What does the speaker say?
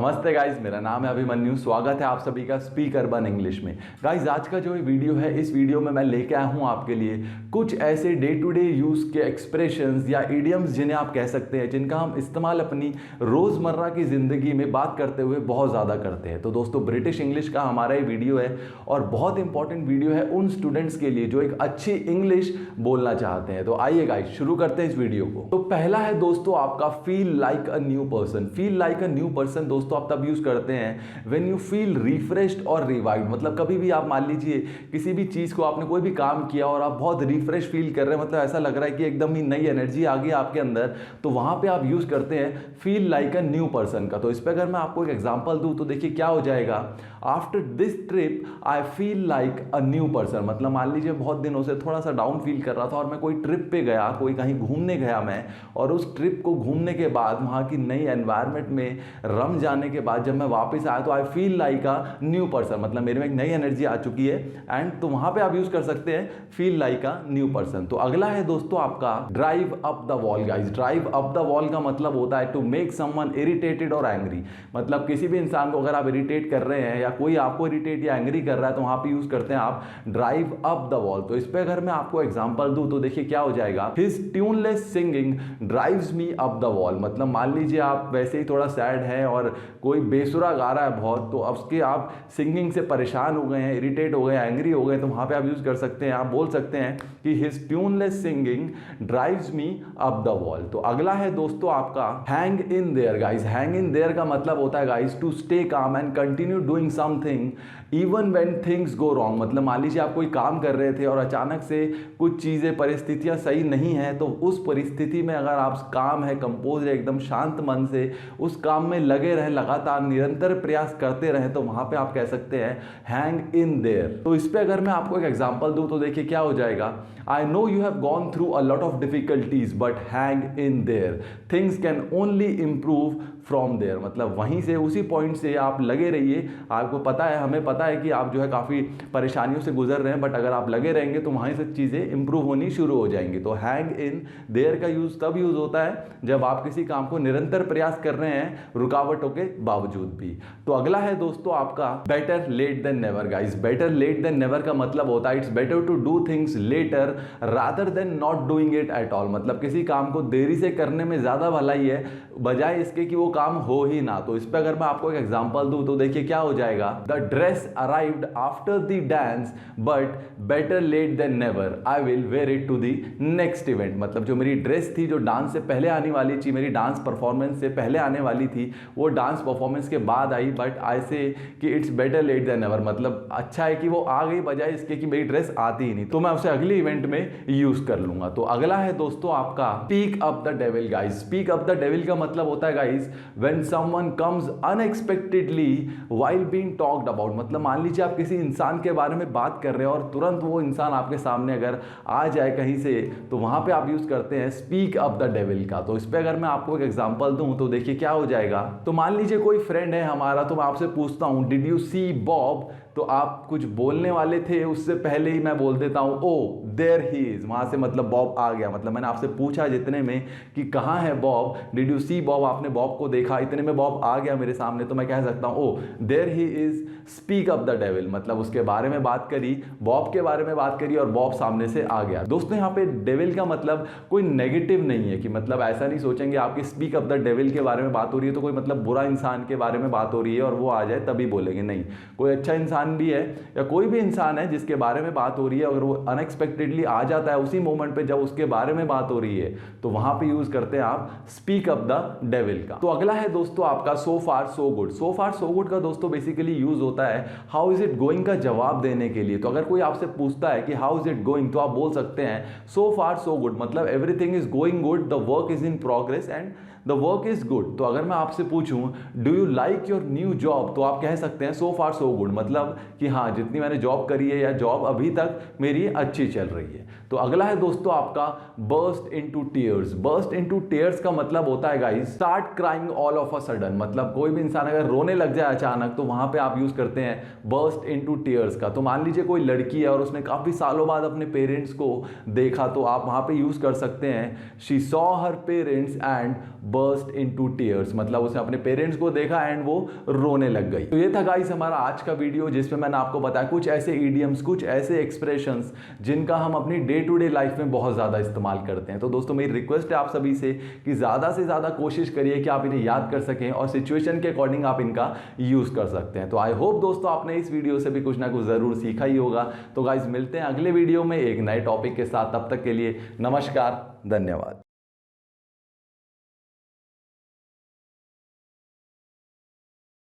नमस्ते गाइज, मेरा नाम है अभिमन्यु। स्वागत है आप सभी का स्पीक अर्बन इंग्लिश में। गाइज आज का जो ये वीडियो है, इस वीडियो में मैं लेके आया हूँ आपके लिए कुछ ऐसे डे टू डे यूज़ के एक्सप्रेशंस या इडियम्स जिन्हें आप कह सकते हैं, जिनका हम इस्तेमाल अपनी रोज़मर्रा की ज़िंदगी में बात करते हुए बहुत ज़्यादा करते हैं। तो दोस्तों, ब्रिटिश इंग्लिश का हमारा ये वीडियो है और बहुत इंपॉर्टेंट वीडियो है उन स्टूडेंट्स के लिए जो एक अच्छी इंग्लिश बोलना चाहते हैं। तो आइए गाइज शुरू करते हैं इस वीडियो को। तो पहला है दोस्तों आपका feel like a new person. Feel like a new person दोस्तों आप तब यूज करते हैं व्हेन यू फील रिफ्रेश्ड और रिवाइव्ड। मतलब कभी भी आप मान लीजिए किसी भी चीज को, आपने कोई भी काम किया और आप बहुत रिफ्रेश फील कर रहे हैं, मतलब ऐसा लग रहा है कि एकदम ही नई एनर्जी आ गई आपके अंदर, तो वहां पे आप यूज करते हैं feel like a new person का। तो इस पर अगर मैं आपको एक एग्जांपल दूं तो देखिए क्या हो जाएगा। After this trip I feel like a new person. मतलब मान लीजिए बहुत दिनों से थोड़ा सा डाउन फील कर रहा था और मैं कोई ट्रिप पे गया, कोई कहीं घूमने गया मैं, और उस ट्रिप को घूमने के बाद वहां की नई एनवायरनमेंट में रम जाने के बाद जब मैं वापस आया तो I feel like a new person. मतलब मेरे में एक नई एनर्जी आ चुकी है एंड तो वहां पे आप यूज कर सकते हैं feel like a new person. तो अगला है दोस्तों आपका drive up the wall. Guys, drive up the wall का मतलब होता है टू मेक समवन इरिटेटेड और एंग्री। मतलब किसी भी इंसान को अगर आप इरिटेट कर रहे हैं या कोई आपको इरिटेट या एंग्री कर रहा है तो वहां पे यूज करते हैं आप ड्राइव अप द वॉल। तो इस पे अगर मैं आपको एग्जांपल दूं तो देखिए क्या हो जाएगा। His tuneless singing drives me up the wall. मतलब मान लीजिए आप वैसे ही थोड़ा सैड है और कोई बेसुरा गा रहा है बहुत, तो अब उसके आप सिंगिंग से परेशान हो गए हैं, इरिटेट हो गए, एंग्री हो गए, तो वहां पे आप यूज कर सकते हैं, आप बोल सकते हैं कि his tuneless singing drives me up the wall. तो अगला है दोस्तों आपका hang in there. Guys, hang in there का मतलब होता है guys to stay calm and continue doing something even when things go wrong. मतलब मान लीजिए आप कोई काम कर रहे थे और अचानक से कुछ चीजें, परिस्थितियां सही नहीं है, तो उस परिस्थिति में अगर आप काम है, कंपोज है, एकदम शांत मन से उस काम में लगे रहे, लगातार निरंतर प्रयास करते रहे, तो वहां पे आप कह सकते हैं हैंग इन देयर। तो इस पे अगर मैं आपको एक एग्जांपल दूं तो देखिए क्या हो जाएगा। I know you have gone through a lot of difficulties but hang in there, things can only improve from there. मतलब वहीं से, उसी पॉइंट से आप लगे रहिए। आपको पता है, हमें पता है कि आप जो है काफी परेशानियों से गुजर रहे हैं, बट अगर आप लगे रहेंगे तो वहीं से चीजें इंप्रूव होनी शुरू हो जाएंगी। तो हैंग इन देयर का यूज तब यूज होता है जब आप किसी काम को निरंतर प्रयास कर रहे हैं रुकावटों के बावजूद भी। तो अगला है दोस्तों आपका better late than never. Guys, better late than never का मतलब होता है it's better to do things later rather than not doing it at all. मतलब किसी काम को देरी से करने में ज्यादा भलाई है बजाय इसके कि वो काम हो ही ना। तो इस पे अगर मैं आपको एक एग्जांपल दूं तो देखिए क्या हो जाएगा। The dress arrived after the dance but better late than never, I will wear it to the next event. मतलब जो मेरी ड्रेस थी, जो डांस से पहले आने वाली थी, मेरी डांस परफॉर्मेंस से पहले आने वाली थी, वो डांस परफॉर्मेंस के बाद आई, बट आई से कि it's better late than never. मतलब अच्छा है कि वो आ गई बजाय इसके कि मेरी ड्रेस आती ही नहीं, तो मैं उसे अगले इवेंट में यूज कर लूंगा। तो अगला है दोस्तों आपका speak of the devil. Guys, speak of the devil का मतलब होता है guys when someone comes unexpectedly while being talked about. मतलब मान लीजिए आप किसी इंसान के बारे में बात कर रहे हैं और तुरंत वो इंसान आपके सामने अगर आ जाए कहीं से, तो वहां पे आप यूज करते हैं स्पीक अप द डेविल का। तो इस पे अगर मैं आपको एक एग्जांपल दूं तो देखिए क्या हो जाएगा। तो मान लीजिए कोई फ्रेंड है हमारा, तो मैं आपसे पूछता हूं डिड यू सी बॉब। तो आप कुछ बोलने वाले थे, उससे पहले ही मैं बोल देता हूं ओ देयर ही इज। वहां से मतलब बॉब आ गया। मतलब मैंने आपसे पूछा जितने में कि कहां है Bob, did you see Bob, आपने बॉब को देखा, इतने में बॉब आ गया मेरे सामने, तो मैं कह सकता हूं oh there he is, speak of the devil. मतलब उसके बारे में बात करी, बॉब के बारे में बात करी और बॉब सामने से आ गया। दोस्तों यहाँ पे डेविल का मतलब कोई नेगेटिव नहीं है कि मतलब ऐसा नहीं सोचेंगे आपकी स्पीक अप द डेविल के बारे में बात हो रही है तो कोई मतलब बुरा इंसान के बारे में बात हो रही है और वो आ जाए तभी बोलेंगे। नहीं, कोई अच्छा इंसान भी है या कोई भी इंसान है जिसके बारे में बात हो रही है, अगर वो अनएक्सपेक्टेडली आ जाता है उसी मोमेंट पे जब उसके बारे में बात हो रही है, तो वहां पे यूज करते हैं आप स्पीक अप द डेविल का। तो अगला है दोस्तों आपका सो फार सो गुड। सो फार सो गुड का दोस्तों बेसिकली यूज होता है हाउ इज इट गोइंग का जवाब देने के लिए। तो अगर कोई आपसे पूछता है कि हाउ इज इट गोइंग, तो आप बोल सकते हैं सो फार सो गुड। मतलब everything is going good, the work is in progress and the work is good. तो अगर मैं आपसे पूछूं do you like your new job, तो आप कह सकते हैं सो फार सो गुड। मतलब कि हाँ, जितनी मैंने जॉब करी है या जॉब अभी तक मेरी अच्छी चल रही है। तो अगला है दोस्तों आपका burst into tears. Burst into tears का मतलब होता है guys start crying all of a sudden. मतलब कोई भी इंसान अगर रोने लग जाए अचानक, तो वहां पे आप यूज करते हैं बर्स्ट इनटू टीयर्स का। तो मान लीजिए कोई लड़की है और उसने काफी सालों बाद अपने पेरेंट्स को देखा, तो आप वहां पे यूज कर सकते हैं she saw her parents and burst into tears, मतलब उसने अपने पेरेंट्स को देखा एंड वो रोने लग गई। तो ये था गाइस हमारा आज का वीडियो, जिसमें मैंने आपको बताया कुछ ऐसे इडियम्स, कुछ ऐसे एक्सप्रेशंस जिनका हम अपनी डे टू डे लाइफ में बहुत ज़्यादा इस्तेमाल करते हैं। तो दोस्तों मेरी रिक्वेस्ट है आप सभी से कि ज़्यादा से ज़्यादा कोशिश करिए कि आप इन्हें याद कर सकें और सिचुएशन के अकॉर्डिंग आप इनका यूज़ कर सकते हैं। तो आई होप दोस्तों आपने इस वीडियो से भी कुछ ना कुछ ज़रूर सीखा ही होगा। तो गाइस मिलते हैं अगले वीडियो में एक नए टॉपिक के साथ, तब तक के लिए नमस्कार, धन्यवाद।